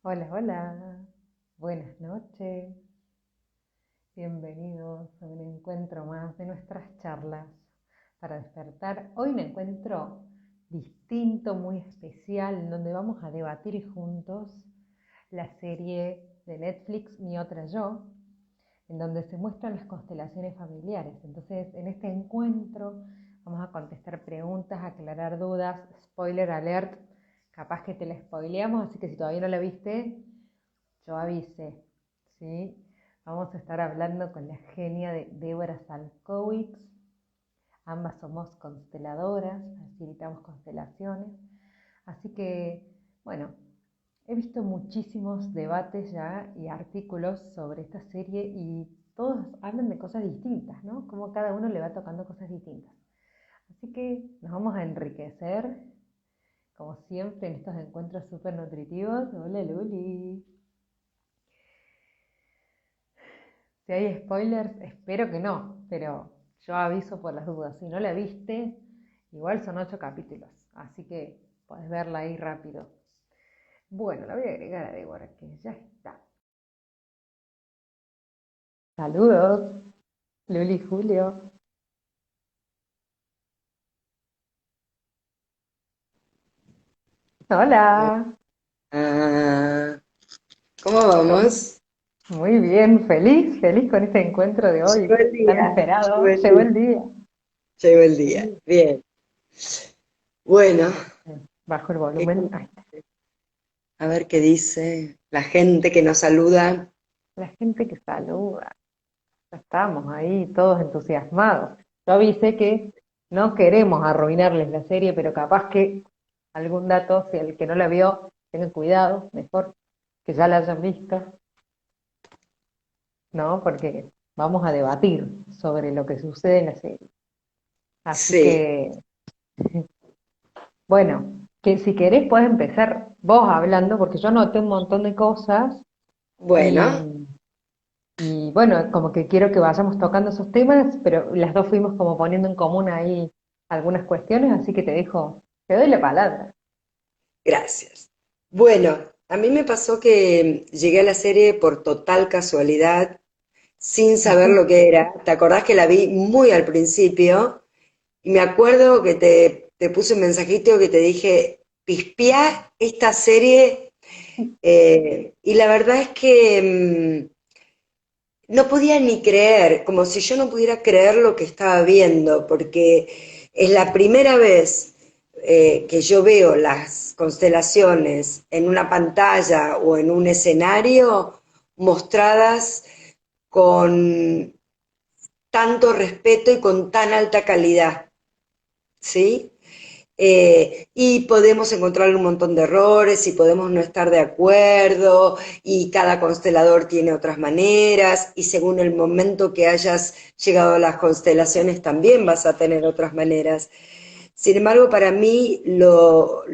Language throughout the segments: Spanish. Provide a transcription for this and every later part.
Hola, hola, buenas noches, bienvenidos a un encuentro más de nuestras charlas para despertar. Hoy un encuentro distinto, muy especial, en donde vamos a debatir juntos la serie de Netflix Mi Otra Yo, en donde se muestran las constelaciones familiares. Entonces, en este encuentro vamos a contestar preguntas, aclarar dudas, spoiler alert, capaz que te la spoileamos, así que si todavía no la viste, yo avisé, ¿sí? Vamos a estar hablando con la genia de Débora Salkowicz. Ambas somos consteladoras, facilitamos constelaciones. Así que, bueno, he visto muchísimos debates ya y artículos sobre esta serie y todos hablan de cosas distintas, ¿no? Como cada uno le va tocando cosas distintas. Así que nos vamos a enriquecer, como siempre, en estos encuentros súper nutritivos. Hola Luli. Si hay spoilers, espero que no, pero yo aviso por las dudas. Si no la viste, igual son 8 capítulos, así que podés verla ahí rápido. Bueno, la voy a agregar a Débora, que ya está. Saludos, Luli y Julio. Hola. Ah, ¿cómo ¿Cómo? vamos? Muy bien, feliz, feliz con este encuentro de hoy, Llegó el tan día, llegó esperado. el Llegó día, el día. llegó el día. Sí. Bien. Bueno, Bajo el ¿qué volumen. con- Ahí está. a ver qué dice la gente que nos saluda. La gente que saluda. Estamos ahí todos entusiasmados. Yo avisé que no queremos arruinarles la serie, pero capaz que algún dato, si el que no la vio, tengan cuidado, mejor que ya la hayan visto, ¿no? Porque vamos a debatir sobre lo que sucede en la serie. Así Sí, que, bueno, que si querés puedes empezar vos hablando, porque yo anoté un montón de cosas y, bueno, y bueno, como que quiero que vayamos tocando esos temas, pero las dos fuimos como poniendo en común ahí algunas cuestiones, así que te doy la palabra. gracias. Bueno, a mí me pasó que llegué a la serie por total casualidad, sin saber Ujú. lo que era. ¿Te acordás que la vi muy al principio? Y me acuerdo que te puse un mensajito que te dije, pispiá esta serie. Y la verdad es que no podía ni creer, como si yo no pudiera creer lo que estaba viendo, porque es la primera vez que yo veo las constelaciones en una pantalla o en un escenario mostradas con tanto respeto y con tan alta calidad, ¿sí? Y podemos encontrar un montón de errores y podemos no estar de acuerdo y cada constelador tiene otras maneras y según el momento que hayas llegado a las constelaciones también vas a tener otras maneras. Sin embargo, para mí lo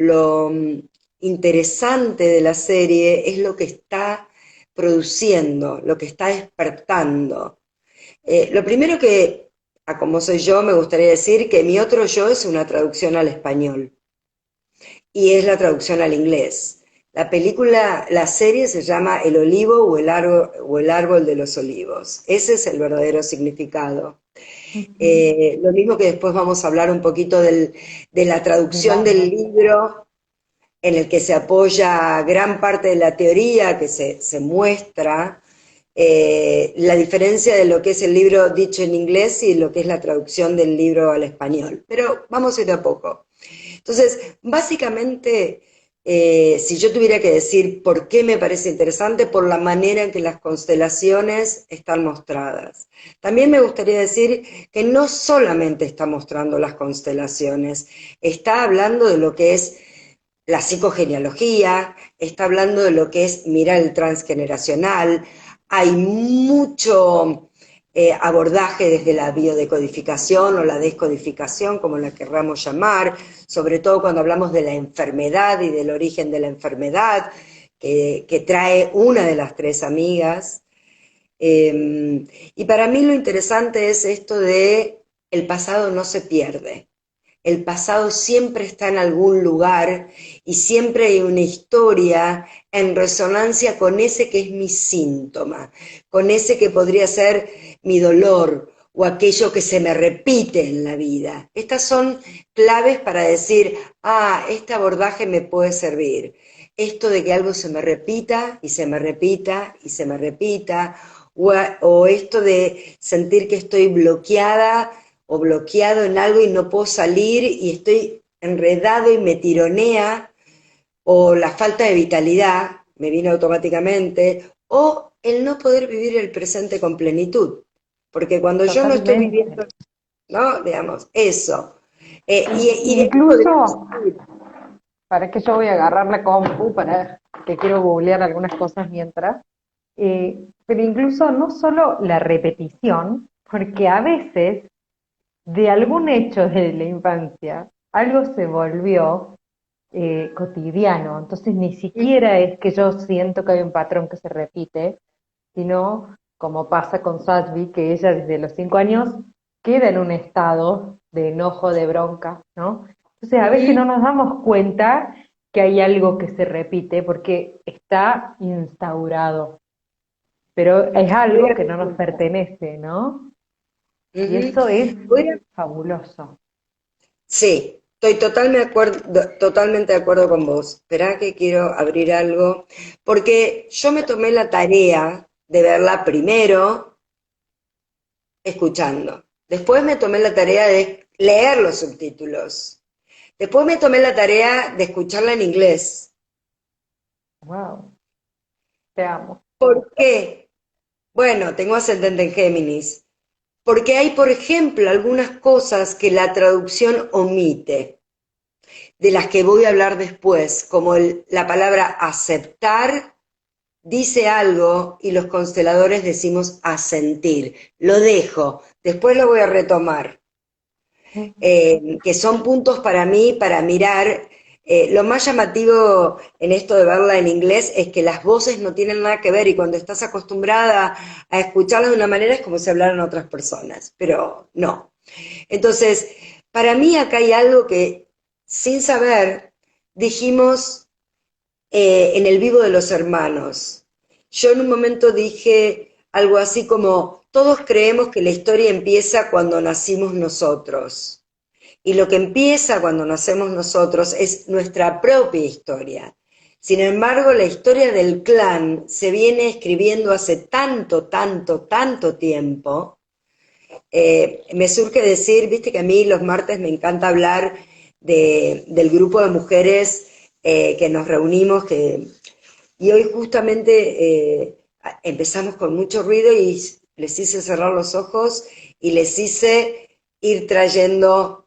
interesante de la serie es lo que está produciendo, lo que está despertando. Lo primero que, a como soy yo, me gustaría decir que mi otro yo es una traducción al español y es la traducción al inglés. La película, la serie se llama El olivo o el árbol de los olivos. Ese es el verdadero significado. Ujú. Lo mismo que después vamos a hablar un poquito de la Del traducción del árbol. libro en el que se apoya gran parte de la teoría que se muestra, la diferencia de lo que es el libro dicho en inglés y lo que es la traducción del libro al español. Pero vamos a ir de a poco. Entonces, básicamente, si yo tuviera que decir por qué me parece interesante, por la manera en que las constelaciones están mostradas. También me gustaría decir que no solamente está mostrando las constelaciones, está hablando de lo que es la psicogenealogía, está hablando de lo que es mirar el transgeneracional, hay mucho abordaje desde la biodecodificación o la descodificación, como la querramos llamar, sobre todo cuando hablamos de la enfermedad y del origen de la enfermedad, que trae una de las tres amigas. Y para mí lo interesante es esto de el pasado no se pierde, el pasado siempre está en algún lugar y siempre hay una historia en resonancia con ese que es mi síntoma, con ese que podría ser mi dolor o aquello que se me repite en la vida. Estas son claves para decir, este abordaje me puede servir. Esto de que algo se me repita y se me repita y se me repita, o esto de sentir que estoy bloqueada o bloqueado en algo y no puedo salir y estoy enredado y me tironea, o la falta de vitalidad, me viene automáticamente, o el no poder vivir el presente con plenitud. Porque cuando yo no estoy Totalmente. viviendo, ¿no? Digamos, eso. Y de ahí podríamos Incluso, ir. para que yo voy a agarrar la compu para que quiero googlear algunas cosas mientras, pero incluso no solo la repetición, porque a veces de algún hecho de la infancia algo se volvió cotidiano, entonces ni siquiera es que yo siento que hay un patrón que se repite, sino como pasa con Sadvi, que ella desde los 5 años queda en un estado de enojo, de bronca, ¿no? Entonces a veces no nos damos cuenta que hay algo que se repite porque está instaurado, pero es Voy algo a que no nos retomar. pertenece, ¿no? Y Ujú. eso es Voy a- fabuloso. Sí, estoy totalmente de acuerdo con vos. Esperá que quiero abrir algo, porque yo me tomé la tarea de verla primero escuchando. Después me tomé la tarea de leer los subtítulos. Después me tomé la tarea de escucharla en inglés. Wow, te amo. ¿Por qué? Bueno, tengo ascendente en Géminis. Porque hay, por ejemplo, algunas cosas que la traducción omite, de las que voy a hablar después, como la palabra aceptar dice algo y los consteladores decimos asentir. Lo dejo, después lo voy a retomar. Que son puntos para mí para mirar. Lo más llamativo en esto de verla en inglés es que las voces no tienen nada que ver y cuando estás acostumbrada a escucharlas de una manera es como si hablaran otras personas, pero no. Entonces, para mí acá hay algo que sin saber dijimos en el vivo de los hermanos. Yo en un momento dije algo así como, todos creemos que la historia empieza cuando nacimos nosotros. Y lo que empieza cuando nacemos nosotros es nuestra propia historia. Sin embargo, la historia del clan se viene escribiendo hace tanto, tanto, tanto tiempo. Me surge decir, viste que a mí los martes me encanta hablar del grupo de mujeres que nos reunimos, y hoy justamente empezamos con mucho ruido y les hice cerrar los ojos y les hice ir trayendo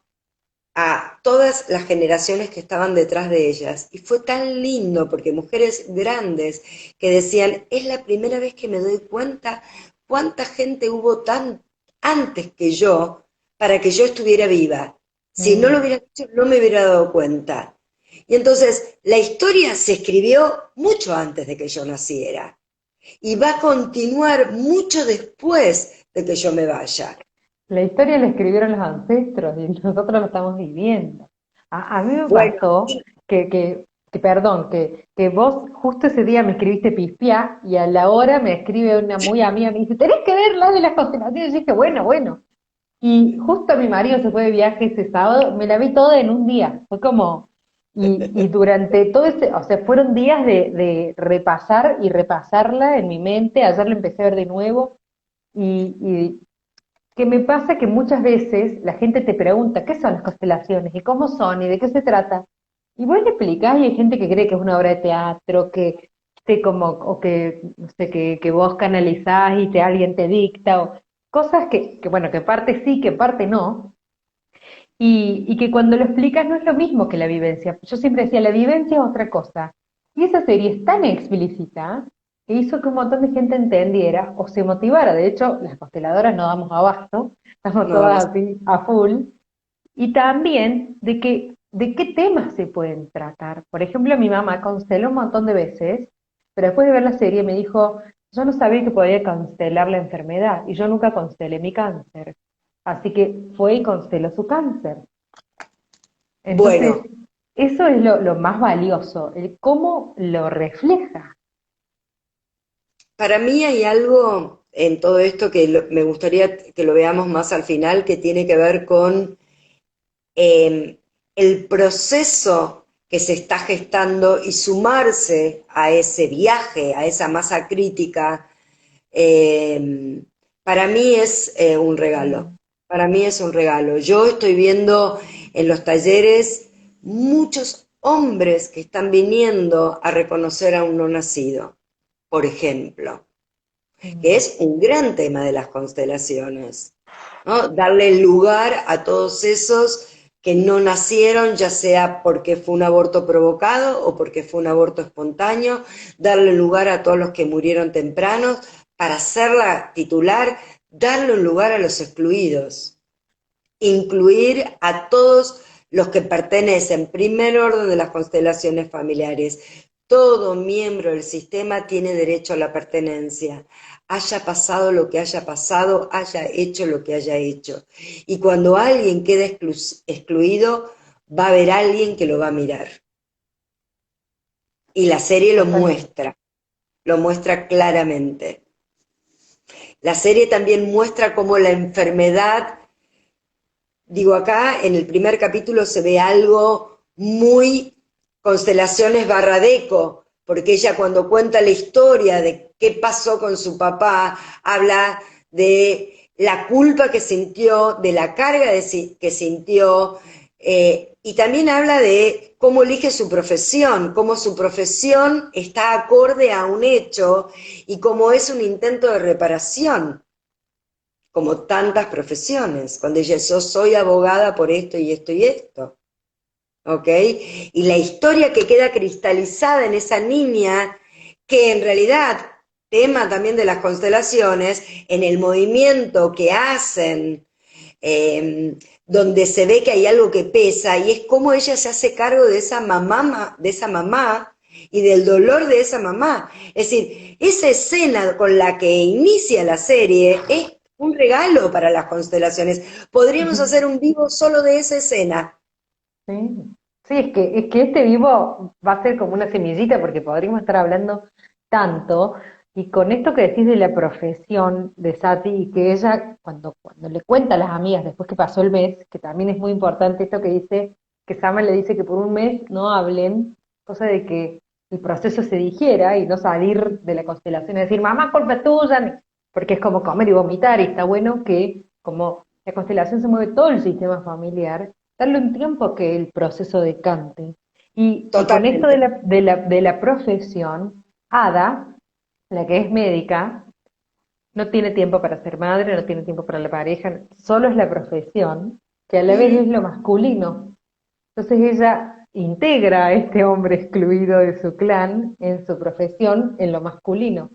a todas las generaciones que estaban detrás de ellas. Y fue tan lindo porque mujeres grandes que decían, es la primera vez que me doy cuenta cuánta gente hubo tan antes que yo para que yo estuviera viva. Si no lo Mm. hubiera hecho, no me hubiera dado cuenta. Y entonces la historia se escribió mucho antes de que yo naciera y va a continuar mucho después de que yo me vaya. La historia la escribieron los ancestros y nosotros la estamos viviendo. A mí me Bueno, pasó perdón, que vos justo ese día me escribiste Pispia y a la hora me escribe una muy amiga, me dice, tenés que ver la de las constelaciones. Y yo dije, bueno, bueno. Y justo mi marido se fue de viaje ese sábado, me la vi toda en un día. Fue como, y durante todo ese, o sea, fueron días de repasar y repasarla en mi mente. Ayer la empecé a ver de nuevo y que me pasa que muchas veces la gente te pregunta qué son las constelaciones y cómo son y de qué se trata. Y vos le explicás y hay gente que cree que es una obra de teatro, o que, no sé, que vos canalizás y alguien te dicta, o cosas bueno, que parte sí, que parte no, y que cuando lo explicas no es lo mismo que la vivencia. Yo siempre decía, la vivencia es otra cosa. Y esa serie es tan explícita que hizo que un montón de gente entendiera o se motivara. De hecho, las consteladoras no damos abasto, estamos no, no. todas así a full. Y también de qué temas se pueden tratar. Por ejemplo, mi mamá consteló un montón de veces, pero después de ver la serie me dijo, yo no sabía que podía constelar la enfermedad y yo nunca constelé mi cáncer. Así que fue y consteló su cáncer. Entonces, Bueno, eso es lo más valioso, el cómo lo refleja. para mí hay algo en todo esto que me gustaría que lo veamos más al final, que tiene que ver con eh, el proceso que se está gestando y sumarse a ese viaje, a esa masa crítica, eh, para mí es un regalo. Mm. Para mí es un regalo. Yo estoy viendo en los talleres muchos hombres que están viniendo a reconocer a un no nacido, por ejemplo, que Mm. es un gran tema de las constelaciones, ¿no? Darle lugar a todos esos que no nacieron, ya sea porque fue un aborto provocado o porque fue un aborto espontáneo, darle lugar a todos los que murieron tempranos, para hacerla titular, darle un lugar a los excluidos, incluir a todos los que pertenecen, primer orden de las constelaciones familiares. Todo miembro del sistema tiene derecho a la pertenencia, haya pasado lo que haya pasado, haya hecho lo que haya hecho. Y cuando alguien queda excluido, va a haber alguien que lo va a mirar. Y la serie Totalmente. lo muestra claramente. La serie también muestra cómo la enfermedad. Digo, acá en el primer capítulo se ve algo muy Constelaciones Barradeco, porque ella cuando cuenta la historia de qué pasó con su papá, habla de la culpa que sintió, de la carga que sintió, y también habla de cómo elige su profesión, cómo su profesión está acorde a un hecho y cómo es un intento de reparación como tantas profesiones, cuando ella yo soy abogada por esto y esto y esto, ¿ok? Y la historia que queda cristalizada en esa niña, que en realidad, tema también de las constelaciones, en el movimiento que hacen, donde se ve que hay algo que pesa, y es cómo ella se hace cargo de esa mamá y del dolor de esa mamá. Es decir, esa escena con la que inicia la serie es un regalo para las constelaciones. Podríamos hacer un vivo solo de esa escena. Sí, sí, es que este vivo va a ser como una semillita porque podríamos estar hablando tanto. Y con esto que decís de la profesión de Sati y que ella, cuando le cuenta a las amigas después que pasó el mes, que también es muy importante esto que dice, que Sama le dice que por un mes no hablen, cosa de que el proceso se digiera y no salir de la constelación y decir, mamá, culpa tuya, porque es como comer y vomitar, y está bueno que como la constelación se mueve todo el sistema familiar, darle un tiempo a que el proceso decante. Y con esto Totalmente. de la profesión, Ada, la que es médica, no tiene tiempo para ser madre, no tiene tiempo para la pareja, solo es la profesión, que a la vez es lo masculino. Entonces ella integra a este hombre excluido de su clan en su profesión, en lo masculino,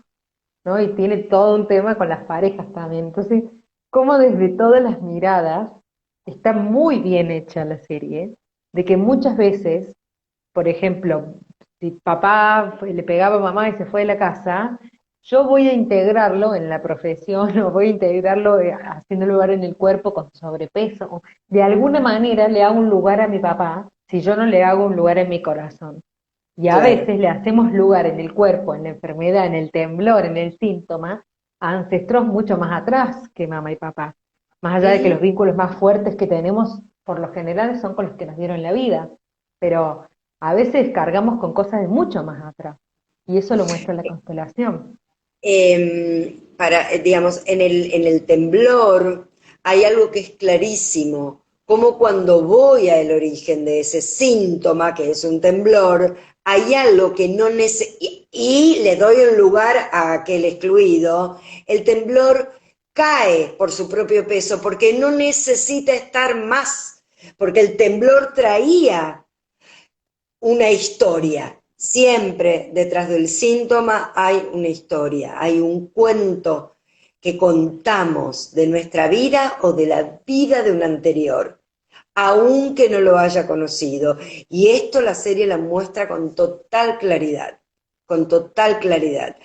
¿no? Y tiene todo un tema con las parejas también. Entonces, como desde todas las miradas está muy bien hecha la serie, de que muchas veces, por ejemplo, si papá le pegaba a mamá y se fue de la casa, yo voy a integrarlo en la profesión o voy a integrarlo haciendo lugar en el cuerpo con sobrepeso. O de alguna manera le hago un lugar a mi papá si yo no le hago un lugar en mi corazón. Y a Claro. veces le hacemos lugar en el cuerpo, en la enfermedad, en el temblor, en el síntoma, a ancestros mucho más atrás que mamá y papá. Más allá de que Ujú. los vínculos más fuertes que tenemos, por lo general, son con los que nos dieron la vida. Pero a veces cargamos con cosas de mucho más atrás. Y eso lo muestra la constelación. Digamos, en el temblor hay algo que es clarísimo, como cuando voy al origen de ese síntoma, que es un temblor, hay algo que no y le doy un lugar a aquel excluido, el temblor cae por su propio peso, porque no necesita estar más, porque el temblor traía una historia. Siempre detrás del síntoma hay una historia, hay un cuento que contamos de nuestra vida o de la vida de un anterior, aunque no lo haya conocido. Y esto la serie la muestra con total claridad, con total claridad.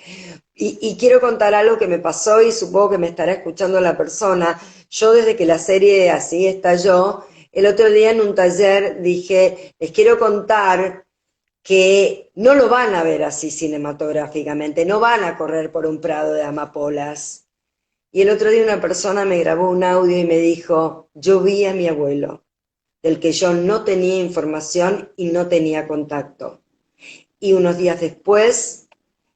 Y quiero contar algo que me pasó y supongo que me estará escuchando la persona. Yo desde que la serie así estalló, el otro día en un taller dije, les quiero contar que no lo van a ver así cinematográficamente, no van a correr por un prado de amapolas. Y el otro día una persona me grabó un audio y me dijo, yo vi a mi abuelo, del que yo no tenía información y no tenía contacto. Y unos días después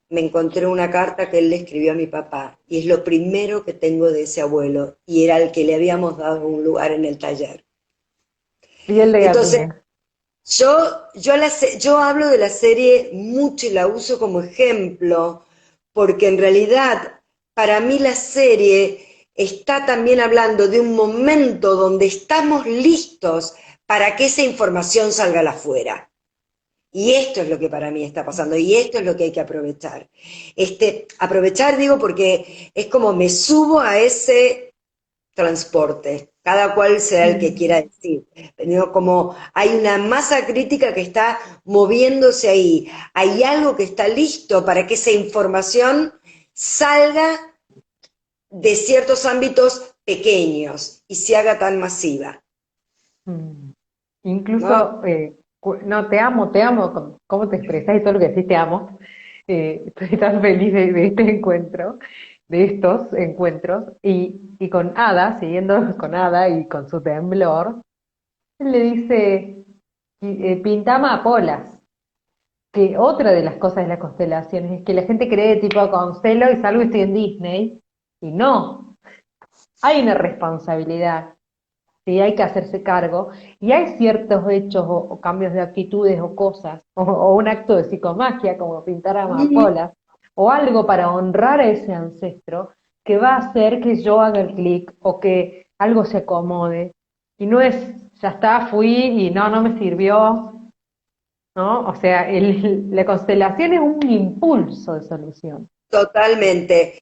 me encontré una carta que él le escribió a mi papá, y es lo primero que tengo de ese abuelo, y era el que le habíamos dado un lugar en el taller. Piel de Entonces, gallina. yo hablo de la serie mucho y la uso como ejemplo, porque en realidad para mí la serie está también hablando de un momento donde estamos listos para que esa información salga al afuera. Y esto es lo que para mí está pasando, y esto es lo que hay que aprovechar. Aprovechar, digo, porque es como me subo a ese transporte, cada cual será el que quiera decir. Pero como hay una masa crítica que está moviéndose ahí, hay algo que está listo para que esa información salga de ciertos ámbitos pequeños y se haga tan masiva, Mm. ¿no? Incluso, no, te amo, cómo te expresas y todo lo que decís, te amo. Estoy tan feliz de este encuentro, de estos encuentros. Y con Ada, siguiendo con Ada y con su temblor, él le dice, pinta amapolas. Que otra de las cosas de las constelaciones es que la gente cree tipo constelo y salgo y estoy en Disney. Y no, hay una responsabilidad. Sí, hay que hacerse cargo, y hay ciertos hechos o cambios de actitudes o cosas, o un acto de psicomagia como pintar amapolas, o algo para honrar a ese ancestro, que va a hacer que yo haga el clic o que algo se acomode. Y no es, ya está, fui y no, no me sirvió, ¿no? O sea, la constelación es un impulso de solución. Totalmente.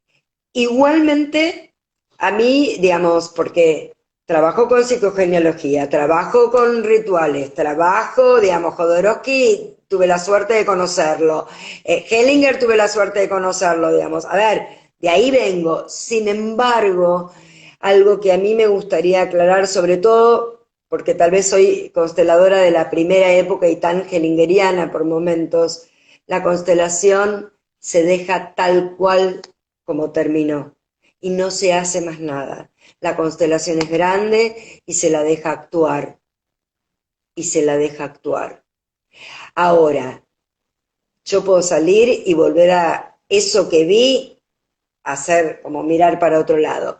Igualmente, a mí, digamos, porque trabajo con psicogenealogía, trabajo con rituales, trabajo, digamos, Jodorowsky, tuve la suerte de conocerlo, Hellinger tuve la suerte de conocerlo, digamos. A ver, de ahí vengo. Sin embargo, algo que a mí me gustaría aclarar, sobre todo porque tal vez soy consteladora de la primera época y tan hellingeriana por momentos, la constelación se deja tal cual como terminó y no se hace más nada. La constelación es grande y se la deja actuar, y se la deja actuar. Ahora, yo puedo salir y volver a eso que vi, hacer como mirar para otro lado.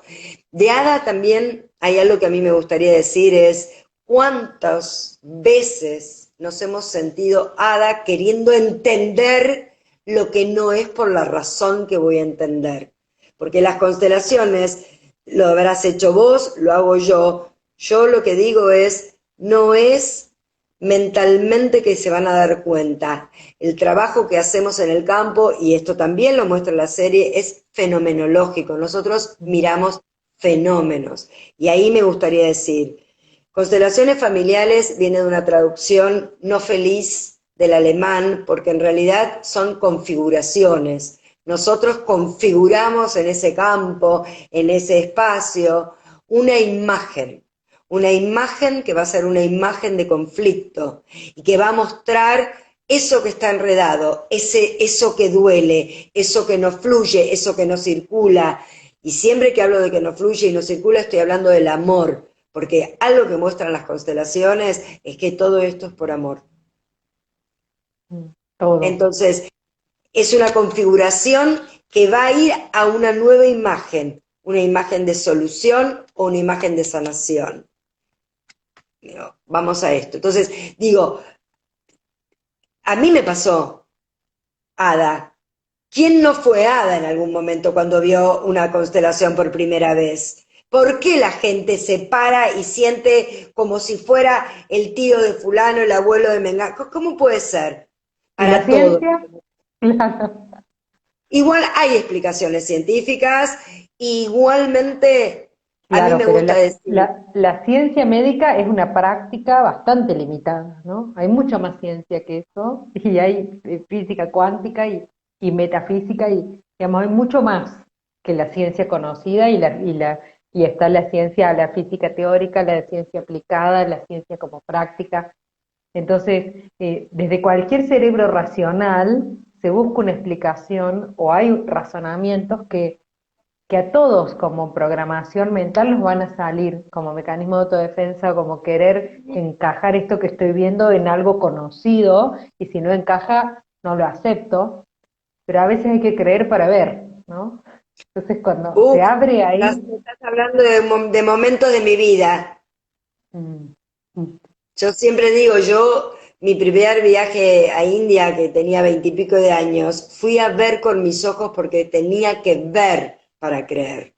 De Ada también hay algo que a mí me gustaría decir es cuántas veces nos hemos sentido Ada queriendo entender lo que no es por la razón que voy a entender. Porque las constelaciones lo habrás hecho vos, lo hago yo. Yo lo que digo es, no es mentalmente que se van a dar cuenta. El trabajo que hacemos en el campo, y esto también lo muestra la serie, es fenomenológico. Nosotros miramos fenómenos. Y ahí me gustaría decir, constelaciones familiares viene de una traducción no feliz del alemán, porque en realidad son configuraciones. Nosotros configuramos en ese campo, en ese espacio, una imagen que va a ser una imagen de conflicto y que va a mostrar eso que está enredado, eso que duele, eso que no fluye, eso que no circula. Y siempre que hablo de que no fluye y no circula, estoy hablando del amor, porque algo que muestran las constelaciones es que todo esto es por amor. Todo. Entonces, es una configuración que va a ir a una nueva imagen, una imagen de solución o una imagen de sanación. Vamos a esto. Entonces, digo, a mí me pasó, Ada. ¿Quién no fue Ada en algún momento cuando vio una constelación por primera vez? ¿Por qué la gente se para y siente como si fuera el tío de fulano, el abuelo de Mengano? ¿Cómo puede ser? ¿Y la Para todo. ciencia? Claro. Igual hay explicaciones científicas, igualmente a mí Claro, me pero gusta decir, la ciencia médica es una práctica bastante limitada, ¿no? Hay mucha más ciencia que eso, y hay física cuántica y metafísica, y digamos, hay mucho más que la ciencia conocida y la y está la ciencia, la física teórica, la ciencia aplicada, la ciencia como práctica. Entonces, desde cualquier cerebro racional se busca una explicación o hay razonamientos que a todos como programación mental nos van a salir como mecanismo de autodefensa, como querer encajar esto que estoy viendo en algo conocido, y si no encaja, no lo acepto, pero a veces hay que creer para ver, ¿no? Entonces cuando se Uf, abre estás, ahí, estás hablando de momentos de mi vida. mm, mm, Yo siempre digo, mi primer viaje a India, que tenía 20 y pico de años, fui a ver con mis ojos porque tenía que ver para creer.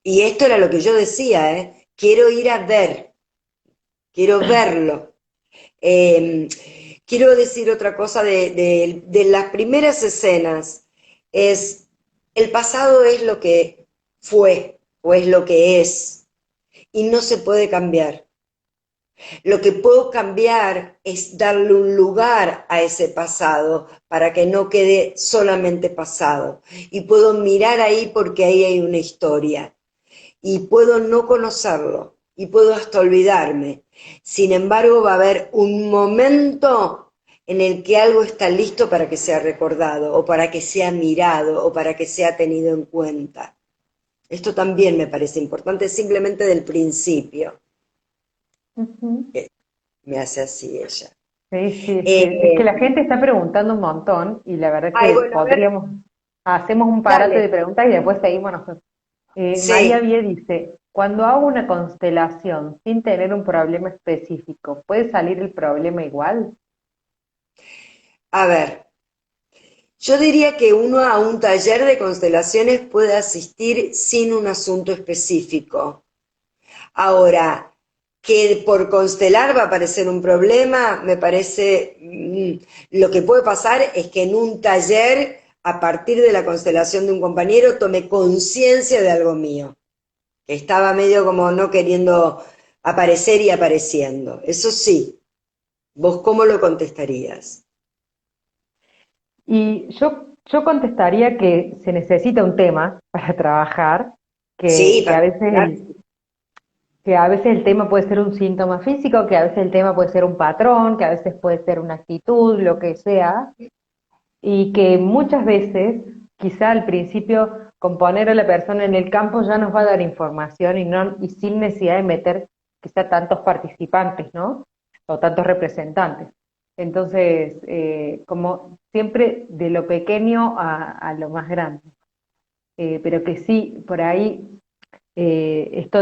Y esto era lo que yo decía, ¿eh? Quiero ir a ver, quiero verlo. Eh, Quiero decir otra cosa de las primeras escenas, es el pasado es lo que fue o es lo que es y no se puede cambiar. Lo que puedo cambiar es darle un lugar a ese pasado para que no quede solamente pasado. Y puedo mirar ahí porque ahí hay una historia. Y puedo no conocerlo. Y puedo hasta olvidarme. Sin embargo, va a haber un momento en el que algo está listo para que sea recordado, o para que sea mirado, o para que sea tenido en cuenta. Esto también me parece importante, simplemente del principio. ujú. Me hace así ella. Sí, sí, es que Eh, la gente está preguntando un montón y la verdad Ay, que bueno, a ver, podríamos, hacemos un parate dale. de preguntas y después seguimos nosotros. María Sí, Vie dice, cuando hago una constelación sin tener un problema específico, ¿puede salir el problema igual? a ver, yo diría que uno a un taller de constelaciones puede asistir sin un asunto específico. Ahora, que por constelar va a aparecer un problema, me parece, lo que puede pasar es que en un taller, a partir de la constelación de un compañero, tome conciencia de algo mío, que estaba medio como no queriendo aparecer y apareciendo. Eso sí, ¿vos cómo lo contestarías? Y yo contestaría que se necesita un tema para trabajar, Sí, que a veces particular. que a veces el tema puede ser un síntoma físico, que a veces el tema puede ser un patrón, que a veces puede ser una actitud, lo que sea, y que muchas veces, quizá al principio, con poner a la persona en el campo ya nos va a dar información y, no, y sin necesidad de meter quizá tantos participantes, ¿no? O tantos representantes. Entonces, como siempre, de lo pequeño a lo más grande. Pero que sí, por ahí, esto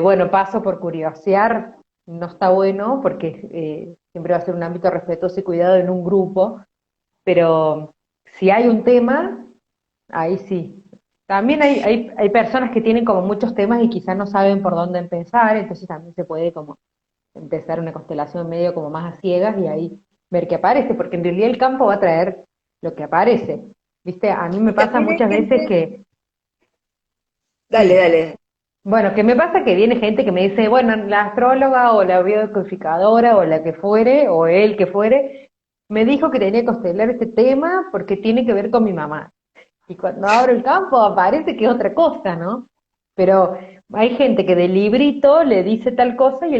bueno, paso por curiosear, no está bueno, porque siempre va a ser un ámbito respetuoso y cuidado en un grupo, pero si hay un tema, ahí sí. También hay personas que tienen como muchos temas y quizás no saben por dónde empezar, entonces también se puede como empezar una constelación medio como más a ciegas y ahí ver qué aparece, porque en realidad el campo va a traer lo que aparece. ¿Viste? A mí me Y pasa también hay muchas veces gente, que, dale, sí, dale. bueno, que me pasa que viene gente que me dice, bueno, la astróloga o la biodecodificadora o la que fuere, o él que fuere, me dijo que tenía que constelar este tema porque tiene que ver con mi mamá. Y cuando abro el campo aparece que es otra cosa, ¿no? Pero hay gente que del librito le dice tal cosa y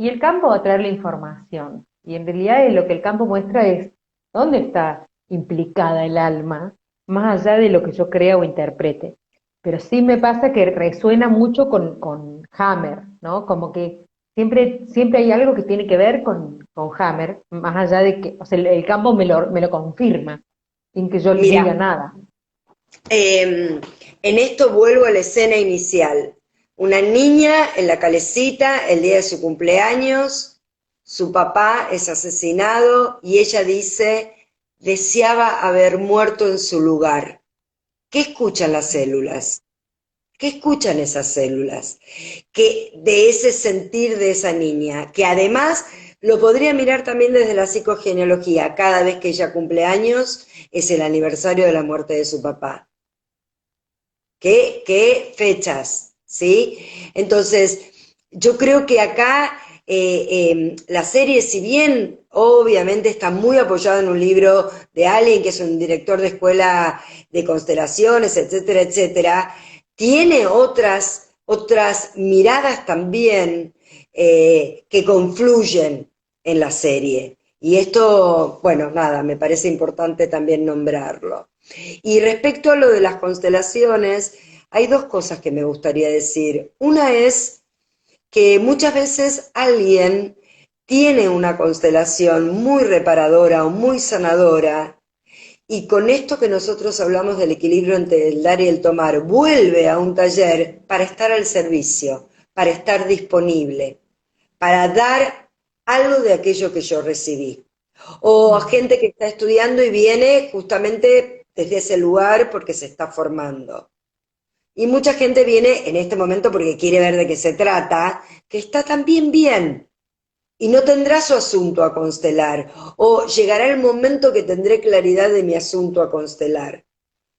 el campo va a traer la información. Y en realidad lo que el campo muestra es dónde está implicada el alma, más allá de lo que yo crea o interprete. Pero sí me pasa que resuena mucho con Hammer, ¿no? Como que siempre hay algo que tiene que ver con Hammer, más allá de que, o sea, el campo me lo confirma, sin que yo Mira, diga nada. en esto vuelvo a la escena inicial. Una niña en la calecita, el día de su cumpleaños, su papá es asesinado y ella dice, deseaba haber muerto en su lugar. ¿Qué escuchan las células? ¿Qué escuchan esas células? Que de ese sentir de esa niña, que además lo podría mirar también desde la psicogenealogía. Cada vez que ella cumple años es el aniversario de la muerte de su papá. ¿Qué fechas? ¿Sí? Entonces, yo creo que acá la serie, si bien obviamente está muy apoyada en un libro de alguien que es un director de escuela de constelaciones, etcétera, etcétera, tiene otras miradas también que confluyen en la serie. Y esto, bueno, nada, me parece importante también nombrarlo. Y respecto a lo de las constelaciones, hay dos cosas que me gustaría decir. Una es que muchas veces alguien tiene una constelación muy reparadora o muy sanadora y con esto que nosotros hablamos del equilibrio entre el dar y el tomar, vuelve a un taller para estar al servicio, para estar disponible, para dar algo de aquello que yo recibí. O a gente que está estudiando y viene justamente desde ese lugar porque se está formando. Y mucha gente viene en este momento porque quiere ver de qué se trata, que está también bien, y no tendrá su asunto a constelar, o llegará el momento que tendré claridad de mi asunto a constelar.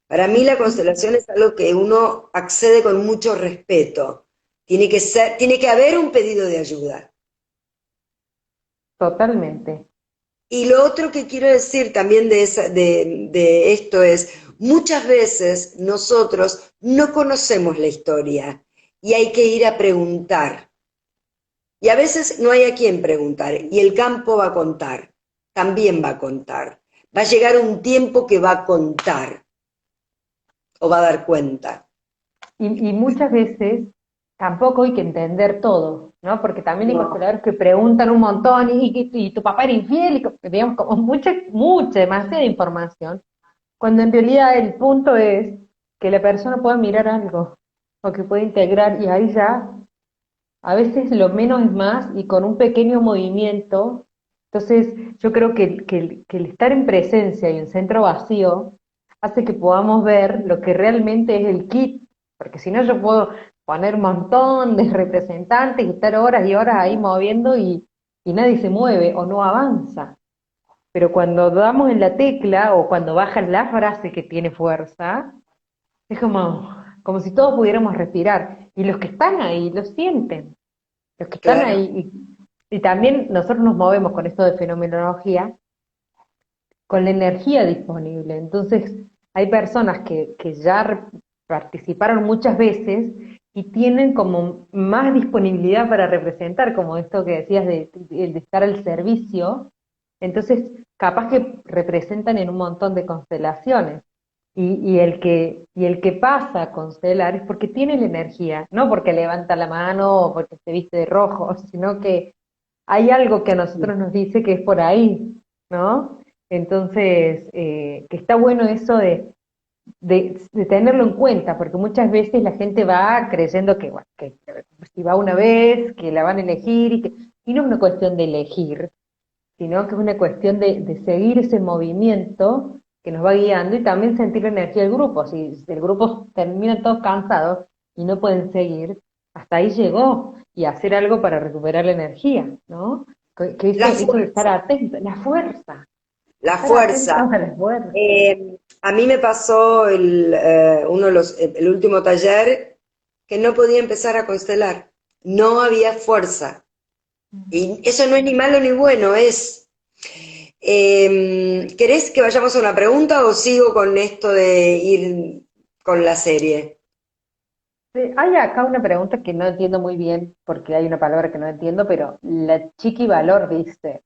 Para mí la constelación es algo que uno accede con mucho respeto. Tiene que haber un pedido de ayuda. Totalmente. Y lo otro que quiero decir también de esto es, muchas veces nosotros no conocemos la historia y hay que ir a preguntar. Y a veces no hay a quién preguntar y el campo va a contar, también va a contar. Va a llegar un tiempo que va a contar o va a dar cuenta. Y muchas veces tampoco hay que entender todo, ¿no? Porque también hay No, consteladores que preguntan un montón y tu papá era infiel, digamos, como mucha, demasiada información, cuando en realidad el punto es que la persona pueda mirar algo o que pueda integrar y ahí ya a veces lo menos es más y con un pequeño movimiento. Entonces yo creo que el estar en presencia y en centro vacío hace que podamos ver lo que realmente es el kit, porque si no yo puedo poner un montón de representantes y estar horas y horas ahí moviendo y nadie se mueve o no avanza. Pero cuando damos en la tecla o cuando baja la frase que tiene fuerza, es como si todos pudiéramos respirar. Y los que están ahí lo sienten, los que están claro. ahí. Y también nosotros nos movemos con esto de fenomenología, con la energía disponible. Entonces, hay personas que ya participaron muchas veces y tienen como más disponibilidad para representar, como esto que decías de estar al servicio. Entonces, capaz que representan en un montón de constelaciones. Y el que pasa a constelar es porque tiene la energía, no porque levanta la mano o porque se viste de rojo, sino que hay algo que a nosotros nos dice que es por ahí, ¿no? Entonces, que está bueno eso de tenerlo en cuenta, porque muchas veces la gente va creyendo que, bueno, que si va una vez, que la van a elegir, y no es una cuestión de elegir, sino que es una cuestión de seguir ese movimiento que nos va guiando y también sentir la energía del grupo. Si el grupo termina todos cansados y no pueden seguir, hasta ahí llegó y hacer algo para recuperar la energía, ¿no? Que La eso de estar fuerza, atento, la fuerza, la estar atentos fuerza. a la fuerza. A mí me pasó el último taller que no podía empezar a constelar. No había fuerza. Y eso no es ni malo ni bueno, es... ¿Querés que vayamos a una pregunta o sigo con esto de ir con la serie? Hay acá una pregunta que no entiendo muy bien, porque hay una palabra que no entiendo, pero la chiqui valor dice,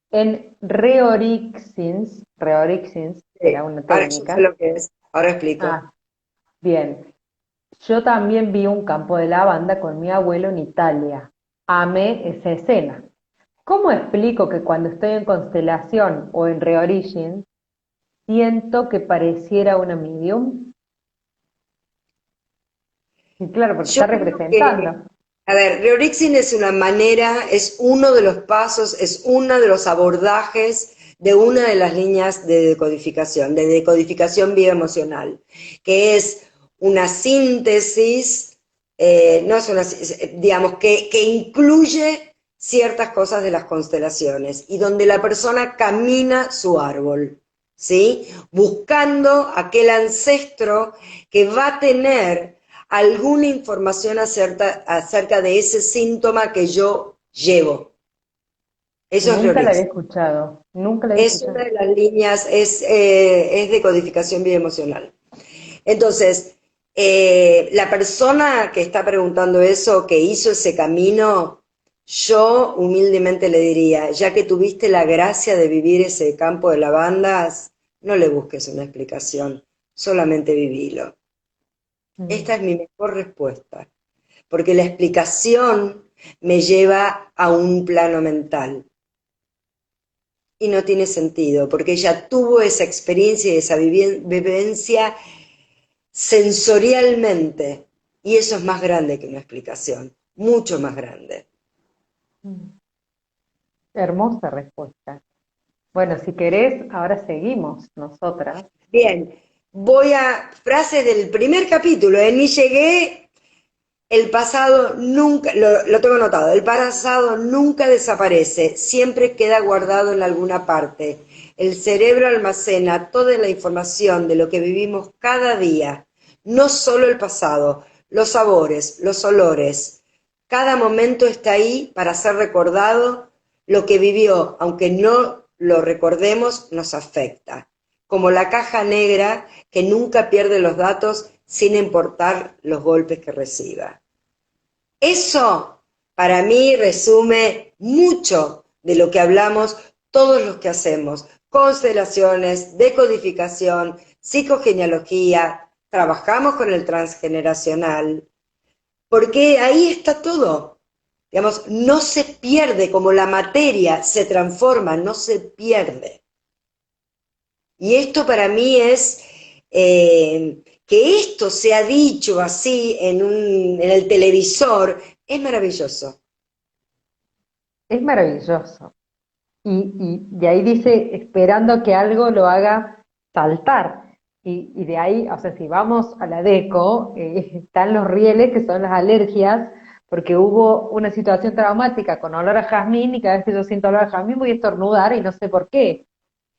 en Reorixins, será una Ahora yo sé técnica. lo que es. Ahora explico. Ah, bien. Yo también vi un campo de lavanda con mi abuelo en Italia. Amé esa escena. ¿Cómo explico que cuando estoy en Constelación o en Reorigin siento que pareciera una medium? Y claro, porque Yo está creo que, representando. a ver, Reorixin es una manera, es uno de los pasos, es uno de los abordajes de una de las líneas de decodificación bioemocional, que es una síntesis, no es una, digamos, que incluye ciertas cosas de las constelaciones y donde la persona camina su árbol, ¿sí? Buscando aquel ancestro que va a tener alguna información acerca de ese síntoma que yo llevo. Eso es Nunca la había Reorix. escuchado, nunca la había Es una escuchado. de las líneas, es de codificación bioemocional. Entonces, La persona que está preguntando eso, que hizo ese camino, yo humildemente le diría, ya que tuviste la gracia de vivir ese campo de lavandas, no le busques una explicación, solamente vivilo. Esta es Mm. mi mejor respuesta, porque la explicación me lleva a un plano mental. Y no tiene sentido, porque ella tuvo esa experiencia y esa vivencia sensorialmente. Y eso es más grande que una explicación, mucho más grande. Mm. Hermosa respuesta. Bueno, si querés, ahora seguimos nosotras. Bien, voy a frases del primer capítulo, Ni llegué, el pasado nunca, lo tengo anotado, el pasado nunca desaparece, siempre queda guardado en alguna parte. El cerebro almacena toda la información de lo que vivimos cada día, no solo el pasado, los sabores, los olores. Cada momento está ahí para ser recordado. Lo que vivió, aunque no lo recordemos, nos afecta. Como la caja negra que nunca pierde los datos sin importar los golpes que reciba. Eso, para mí, resume mucho de lo que hablamos todos los que hacemos. Constelaciones, decodificación, psicogenealogía, trabajamos con el transgeneracional, porque ahí está todo. Digamos, no se pierde como la materia se transforma, no se pierde. Y esto para mí es que esto se ha dicho así en el televisor, es maravilloso. Es maravilloso. Y ahí dice, esperando que algo lo haga saltar. Y de ahí, o sea, si vamos a la deco, están los rieles, que son las alergias, porque hubo una situación traumática con olor a jazmín, y cada vez que yo siento olor a jazmín voy a estornudar y no sé por qué,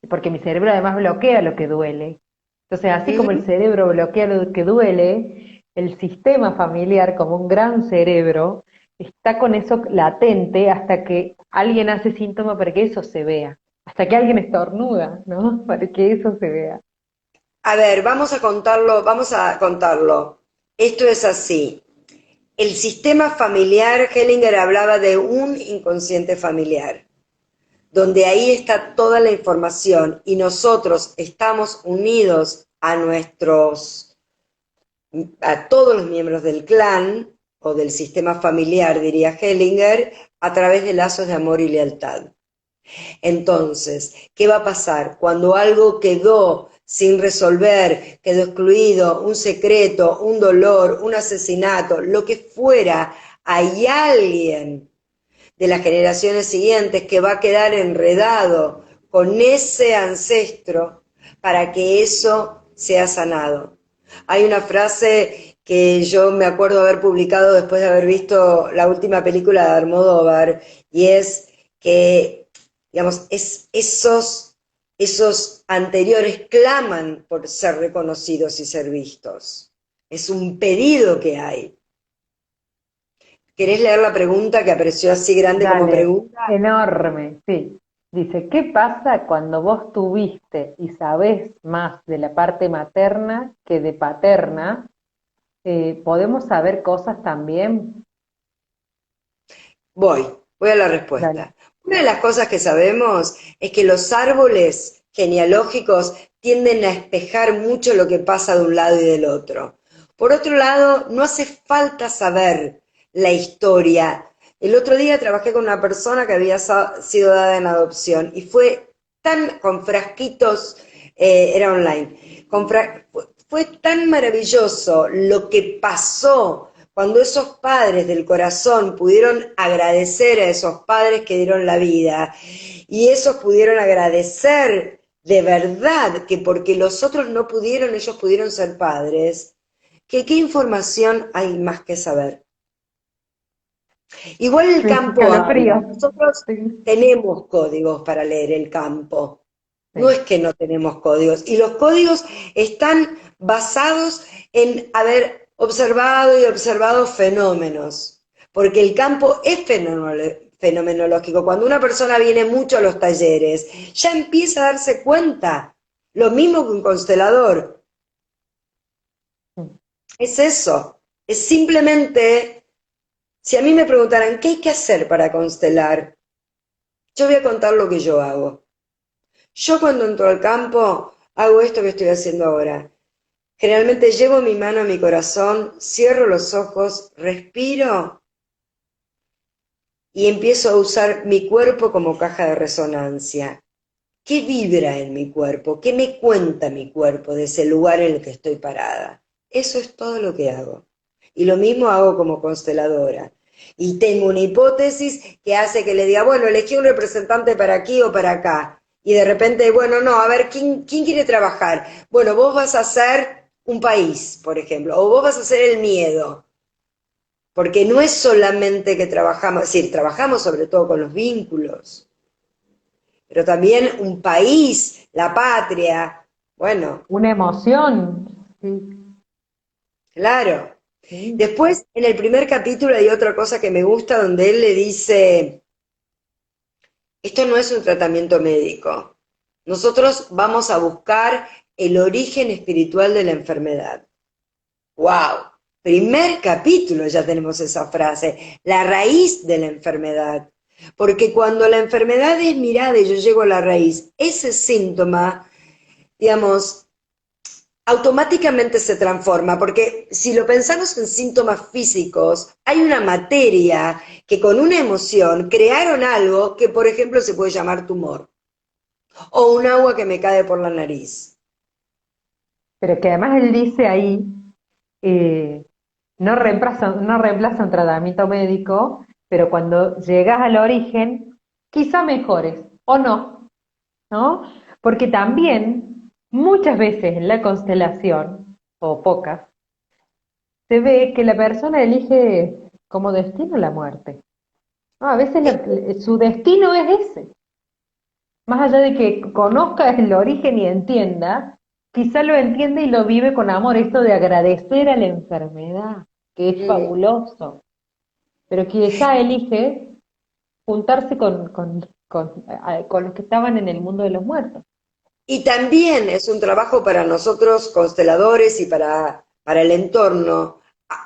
porque mi cerebro además bloquea lo que duele. Entonces, así como el Ujú. cerebro bloquea lo que duele, el sistema familiar, como un gran cerebro, está con eso latente hasta que alguien hace síntoma para que eso se vea, hasta que alguien estornuda, ¿no? Para que eso se vea. A ver, vamos a contarlo, vamos a contarlo. Esto es así. El sistema familiar, Hellinger hablaba de un inconsciente familiar, donde ahí está toda la información y nosotros estamos unidos a todos los miembros del clan o del sistema familiar, diría Hellinger, a través de lazos de amor y lealtad. Entonces, ¿qué va a pasar? Cuando algo quedó sin resolver, quedó excluido, un secreto, un dolor, un asesinato, lo que fuera, hay alguien de las generaciones siguientes que va a quedar enredado con ese ancestro para que eso sea sanado. Hay una frase que yo me acuerdo haber publicado después de haber visto la última película de Almodóvar, y es que, digamos, esos anteriores claman por ser reconocidos y ser vistos. Es un pedido que hay. ¿Querés leer la pregunta que apareció así grande como Dale, pregunta? enorme, sí. Dice, ¿qué pasa cuando vos tuviste y sabés más de la parte materna que de paterna? ¿Podemos saber cosas también? Voy a la Dale. respuesta. Una de las cosas que sabemos es que los árboles genealógicos tienden a espejar mucho lo que pasa de un lado y del otro. Por otro lado, no hace falta saber la historia. El otro día trabajé con una persona que había sido dada en adopción y fue tan con frasquitos, era online, fue tan maravilloso lo que pasó cuando esos padres del corazón pudieron agradecer a esos padres que dieron la vida, y esos pudieron agradecer de verdad que porque los otros no pudieron, ellos pudieron ser padres, que qué información hay más que saber. Igual el campo habla, Escalofrío. nosotros Sí, tenemos códigos para leer el campo, no sí. es que no tenemos códigos, y los códigos están basados en haber observado y observado fenómenos, porque el campo es fenomenológico. Cuando una persona viene mucho a los talleres, ya empieza a darse cuenta, lo mismo que un constelador. es eso. Es simplemente, si a mí me preguntaran, ¿qué hay que hacer para constelar? Yo voy a contar lo que yo hago. Yo cuando entro al campo, hago esto que estoy haciendo ahora. Generalmente llevo mi mano a mi corazón, cierro los ojos, respiro y empiezo a usar mi cuerpo como caja de resonancia. ¿Qué vibra en mi cuerpo? ¿Qué me cuenta mi cuerpo de ese lugar en el que estoy parada? Eso es todo lo que hago. Y lo mismo hago como consteladora. Y tengo una hipótesis que hace que le diga, bueno, elegí un representante para aquí o para acá. Y de repente, bueno, no, a ver, ¿quién quiere trabajar? Bueno, vos vas a ser un país, por ejemplo, o vos vas a ser el miedo. Porque no es solamente que trabajamos, es decir, trabajamos sobre todo con los vínculos, pero también un país, la patria. Bueno, Una emoción, sí, claro. sí. Después, en el primer capítulo hay otra cosa que me gusta donde él le dice, esto no es un tratamiento médico. Nosotros vamos a buscar el origen espiritual de la enfermedad. ¡Wow! Primer capítulo ya tenemos esa frase, la raíz de la enfermedad. Porque cuando la enfermedad es mirada y yo llego a la raíz, ese síntoma, digamos, automáticamente se transforma, porque si lo pensamos en síntomas físicos, hay una materia que con una emoción crearon algo que, por ejemplo, se puede llamar tumor, o un agua que me cae por la nariz. Pero que además él dice ahí, eh, no reemplaza un tratamiento médico, pero cuando llegas al origen, quizá mejores, o no, ¿no? Porque también, muchas veces en la constelación, o pocas, se ve que la persona elige como destino la muerte. No, a veces su destino es ese. Más allá de que conozca el origen y entienda, quizá lo entiende y lo vive con amor, esto de agradecer a la enfermedad, que es Mm. fabuloso, pero quizá elige juntarse con los que estaban en el mundo de los muertos. Y también es un trabajo para nosotros consteladores y para el entorno,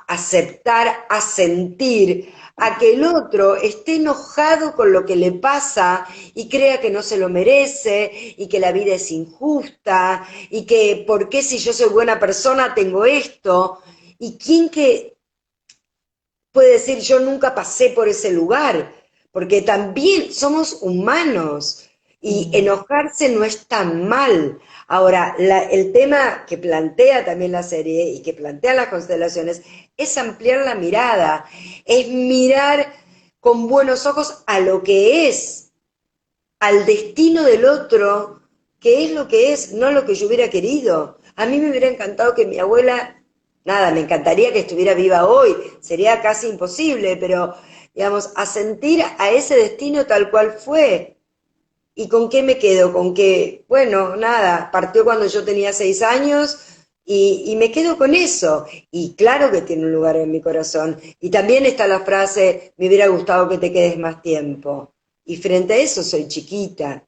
aceptar, asentir, a que el otro esté enojado con lo que le pasa y crea que no se lo merece y que la vida es injusta y que por qué si yo soy buena persona tengo esto. ¿Y quién que puede decir yo nunca pasé por ese lugar? Porque también somos humanos y Mm. enojarse no es tan mal. Ahora, el tema que plantea también la serie y que plantean las constelaciones es ampliar la mirada, es mirar con buenos ojos a lo que es, al destino del otro, que es lo que es, no lo que yo hubiera querido. A mí me hubiera encantado que mi abuela, nada, me encantaría que estuviera viva hoy, sería casi imposible, pero digamos, asentir a ese destino tal cual fue. ¿Y con qué me quedo? Con que, bueno, nada, partió cuando yo tenía 6 años y me quedo con eso. Y claro que tiene un lugar en mi corazón. Y también está la frase, me hubiera gustado que te quedes más tiempo. Y frente a eso soy chiquita.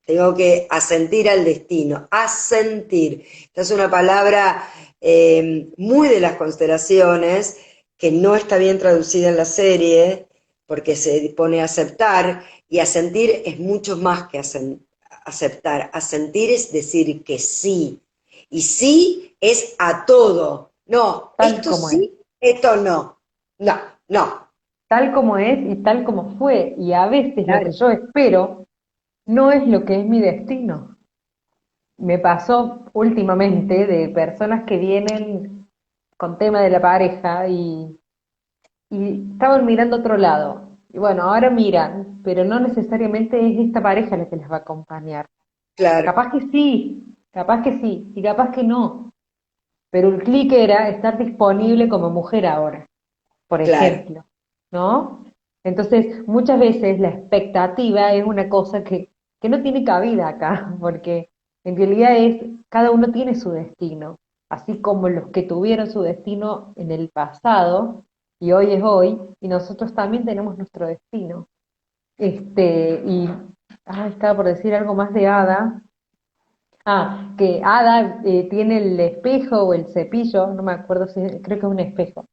Tengo que asentir al destino, asentir. Esta es una palabra muy de las constelaciones, que no está bien traducida en la serie, porque se pone a aceptar, y asentir es mucho más que aceptar. Asentir es decir que sí, y sí es a todo. No, Tal esto como es, sí, esto no. No, no. tal como es y tal como fue, y a veces lo que Claro, yo espero no es lo que es mi destino. Me pasó últimamente de personas que vienen con tema de la pareja y estaban mirando otro lado. Y bueno, ahora miran, pero no necesariamente es esta pareja la que les va a acompañar. claro, Capaz que sí, y capaz que no. Pero el clic era estar disponible como mujer ahora, por claro, ejemplo, ¿no? Entonces, muchas veces la expectativa es una cosa que no tiene cabida acá, porque en realidad cada uno tiene su destino, así como los que tuvieron su destino en el pasado, y hoy es hoy, y nosotros también tenemos nuestro destino. Y estaba por decir algo más de Ada. Que Ada tiene el espejo o el cepillo, no me acuerdo si, creo que es un espejo,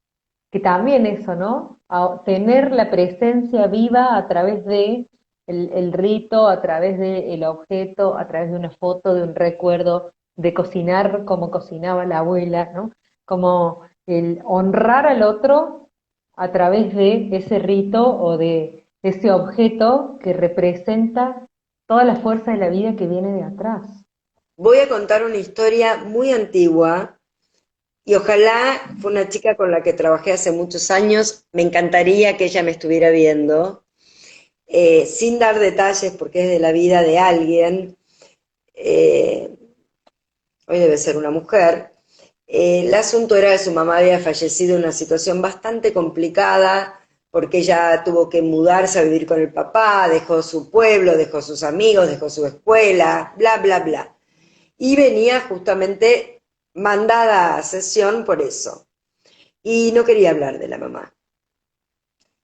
que también eso, ¿no? Tener la presencia viva a través de el rito, a través del objeto, a través de una foto, de un recuerdo, de cocinar como cocinaba la abuela, ¿no? Como el honrar al otro a través de ese rito o de ese objeto que representa toda la fuerza de la vida que viene de atrás. Voy a contar una historia muy antigua y ojalá fue una chica con la que trabajé hace muchos años. Me encantaría que ella me estuviera viendo, sin dar detalles porque es de la vida de alguien. eh, Hoy debe ser una mujer. El asunto era que su mamá había fallecido en una situación bastante complicada porque ella tuvo que mudarse a vivir con el papá, dejó su pueblo, dejó sus amigos, dejó su escuela, bla, bla, bla. Y venía justamente mandada a sesión por eso. Y no quería hablar de la mamá.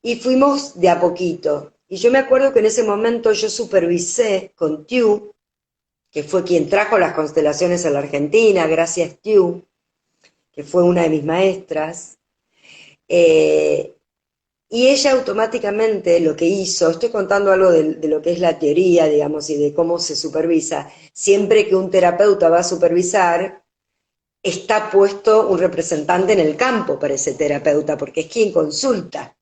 Y fuimos de a poquito. Y yo me acuerdo que en ese momento yo supervisé con Tiu, que fue quien trajo las constelaciones a la Argentina, gracias Tiu, que fue una de mis maestras, eh, y ella automáticamente lo que hizo, estoy contando algo de lo que es la teoría, digamos, y de cómo se supervisa. Siempre que un terapeuta va a supervisar, está puesto un representante en el campo para ese terapeuta, porque es quien consulta.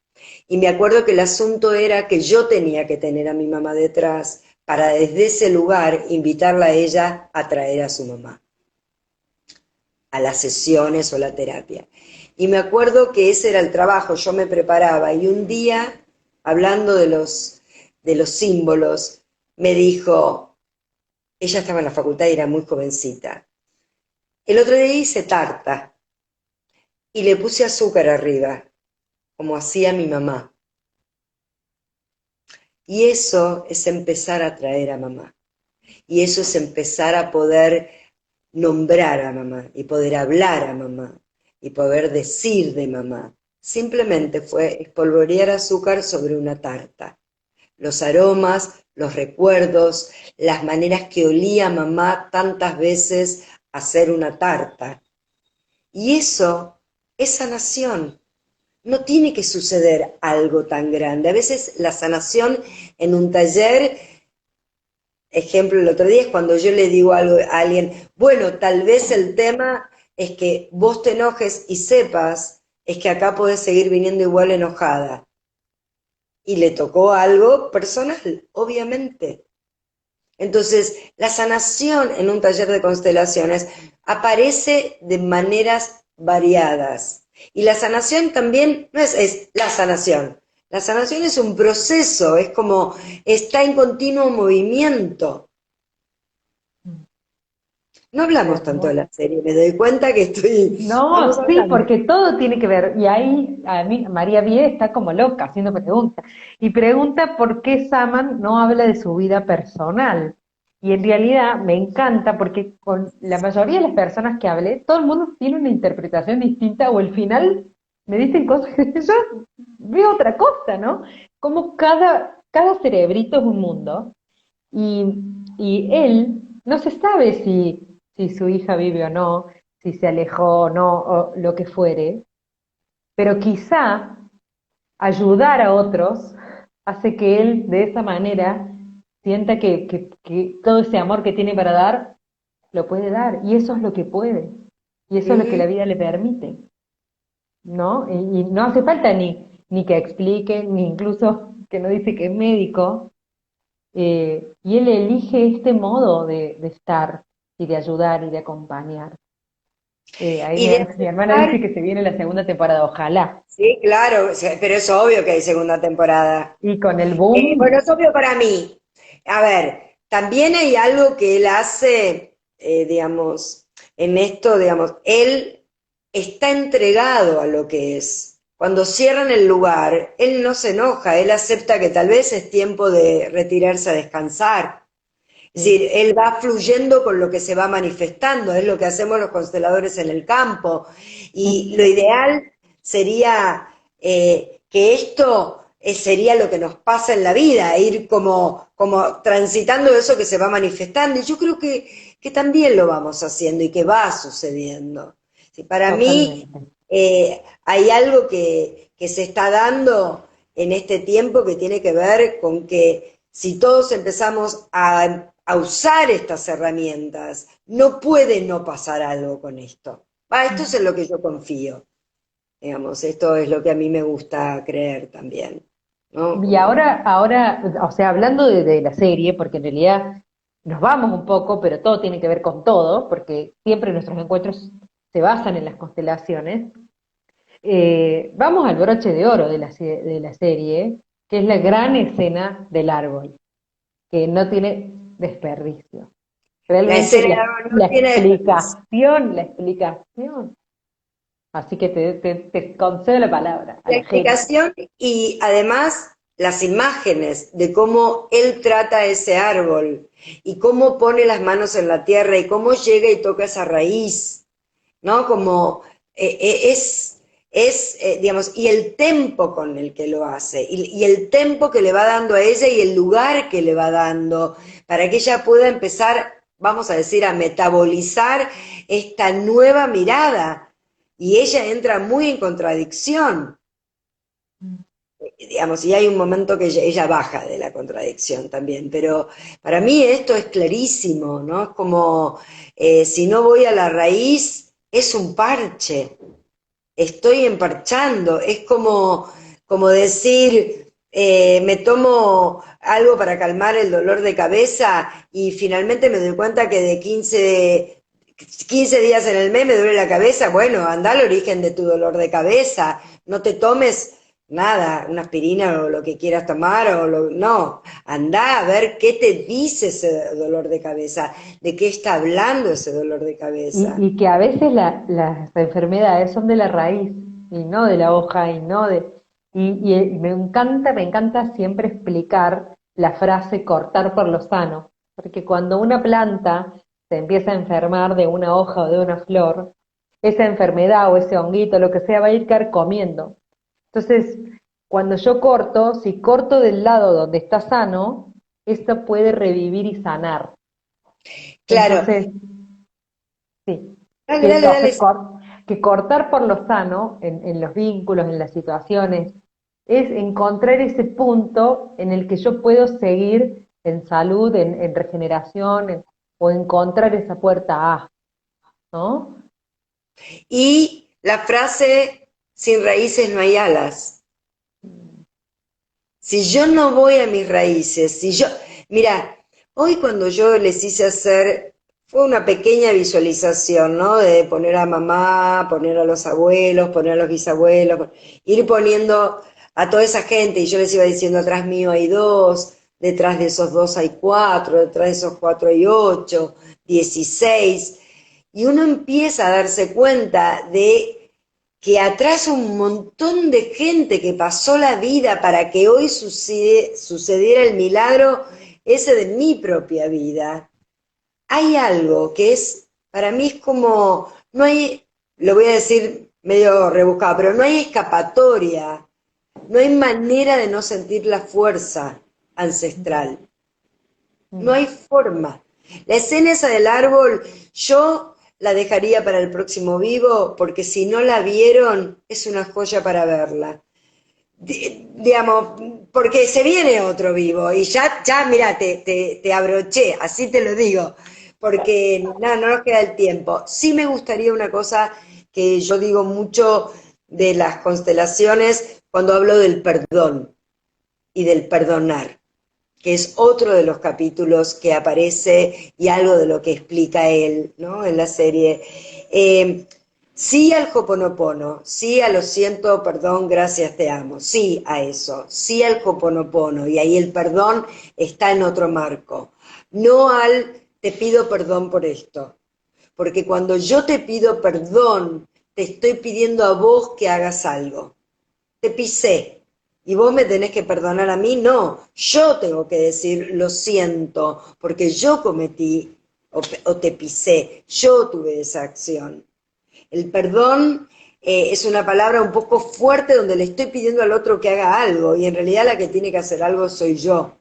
Y me acuerdo que el asunto era que yo tenía que tener a mi mamá detrás para desde ese lugar invitarla a ella a traer a su mamá, a las sesiones o la terapia. Y me acuerdo que ese era el trabajo, yo me preparaba y un día, hablando de los símbolos, me dijo, ella estaba en la facultad y era muy jovencita, el otro día hice tarta y le puse azúcar arriba, como hacía mi mamá. Y eso es empezar a traer a mamá. Y eso es empezar a poder nombrar a mamá y poder hablar a mamá y poder decir de mamá. Simplemente fue espolvorear azúcar sobre una tarta. Los aromas, los recuerdos, las maneras que olía mamá tantas veces hacer una tarta. Y eso es sanación. No tiene que suceder algo tan grande. A veces la sanación en un taller, ejemplo, el otro día es cuando yo le digo algo a alguien, bueno, tal vez el tema es que vos te enojes y sepas, es que acá podés seguir viniendo igual enojada. Y le tocó algo personal, obviamente. Entonces, la sanación en un taller de constelaciones aparece de maneras variadas. Y la sanación también no es la sanación. La sanación es un proceso, es como está en continuo movimiento. No hablamos tanto de Hermoso. la serie, me doy cuenta que estamos No, sí, hablando. porque todo tiene que ver. Y ahí a mí, María Vie está como loca haciendo preguntas. Y pregunta por qué Saman no habla de su vida personal. Y en realidad me encanta porque con la mayoría de las personas que hablé, todo el mundo tiene una interpretación distinta o el final me dicen cosas que yo veo otra cosa, ¿no? Como cada cerebrito es un mundo y, y él no se sabe si su hija vive o no, si se alejó o no, o lo que fuere, pero quizá ayudar a otros hace que él de esa manera sienta que todo ese amor que tiene para dar, lo puede dar, y eso es lo que puede, y eso es lo que la Ujú. vida le permite, ¿no? Y no hace falta ni que explique, ni incluso que no dice que es médico, y él elige este modo de estar y de ayudar y de acompañar. Ahí Y de mi hermana dice aceptar, que se viene la segunda temporada, ojalá. sí, claro, pero es obvio que hay segunda temporada. Y con el boom, Bueno, es obvio para mí. A ver, también hay algo que él hace, digamos, en esto, digamos, él está entregado a lo que es. Cuando cierran el lugar, él no se enoja, él acepta que tal vez es tiempo de retirarse a descansar. Es sí, decir, él va fluyendo con lo que se va manifestando, es lo que hacemos los consteladores en el campo. Y lo ideal sería que esto sería lo que nos pasa en la vida, ir como transitando eso que se va manifestando. Y yo creo que también lo vamos haciendo y que va sucediendo. Sí, para mí Totalmente. hay algo que se está dando en este tiempo que tiene que ver con que si todos empezamos a usar estas herramientas, no puede no pasar algo con esto. Esto es en lo que yo confío. Digamos, esto es lo que a mí me gusta creer también, ¿no? Y ahora, o sea, hablando de la serie, porque en realidad nos vamos un poco, pero todo tiene que ver con todo, porque siempre nuestros encuentros se basan en las constelaciones. Vamos al broche de oro de la serie, que es la gran escena del árbol, que no tiene desperdicio. La Realmente escena no tiene desperdicio. la explicación. Así que te concedo la palabra a La la gente. explicación y además las imágenes de cómo él trata ese árbol y cómo pone las manos en la tierra y cómo llega y toca esa raíz, ¿no? Como digamos, y el tempo con el que lo hace, y el tempo que le va dando a ella y el lugar que le va dando, para que ella pueda empezar, vamos a decir, a metabolizar esta nueva mirada. Y ella entra muy en contradicción, digamos, y hay un momento que ella baja de la contradicción también, pero para mí esto es clarísimo, ¿no? Es como, si no voy a la raíz, es un parche, estoy emparchando, es como decir, me tomo algo para calmar el dolor de cabeza y finalmente me doy cuenta que de 15 días en el mes me duele la cabeza. Bueno, anda al origen de tu dolor de cabeza, no te tomes nada, una aspirina o lo que quieras tomar, no, anda a ver qué te dice ese dolor de cabeza, de qué está hablando ese dolor de cabeza. Y que a veces las enfermedades son de la raíz y no de la hoja y no de... Y me encanta siempre explicar la frase cortar por lo sano, porque cuando una planta se empieza a enfermar de una hoja o de una flor, esa enfermedad o ese honguito, lo que sea, va a ir comiendo. Entonces, cuando yo corto, si corto del lado donde está sano, esto puede revivir y sanar. Claro, Entonces, sí, dale, dale, o dale. sea, que cortar por lo sano en los vínculos, en las situaciones, es encontrar ese punto en el que yo puedo seguir en salud, en regeneración, o encontrar esa puerta A, ¿no? Y la frase, sin raíces no hay alas. Si yo no voy a mis raíces, mira, hoy cuando yo les hice hacer, fue una pequeña visualización, ¿no? De poner a mamá, poner a los abuelos, poner a los bisabuelos, ir poniendo a toda esa gente, y yo les iba diciendo, atrás mío hay dos, detrás de esos dos hay cuatro, detrás de esos cuatro hay 8, 16, y uno empieza a darse cuenta de que atrás un montón de gente que pasó la vida para que hoy sucediera el milagro ese de mi propia vida. Hay algo que es, para mí es como, no hay, lo voy a decir medio rebuscado, pero no hay escapatoria, no hay manera de no sentir la fuerza ancestral. No Mm. hay forma. La escena esa del árbol, yo la dejaría para el próximo vivo, porque si no la vieron, es una joya para verla. Digamos, porque se viene otro vivo, y ya mira, te abroché, así te lo digo, porque no nos queda el tiempo. Sí me gustaría una cosa que yo digo mucho de las constelaciones cuando hablo del perdón y del perdonar, que es otro de los capítulos que aparece y algo de lo que explica él, ¿no? En la serie. Eh, sí al Hoponopono, sí a lo siento, perdón, gracias, te amo, sí a eso, sí al Hoponopono, y ahí el perdón está en otro marco. No al te pido perdón por esto, porque cuando yo te pido perdón, te estoy pidiendo a vos que hagas algo. Te pisé y vos me tenés que perdonar a mí, no, yo tengo que decir lo siento porque yo cometí o te pisé, yo tuve esa acción. El perdón es una palabra un poco fuerte donde le estoy pidiendo al otro que haga algo y en realidad la que tiene que hacer algo soy yo,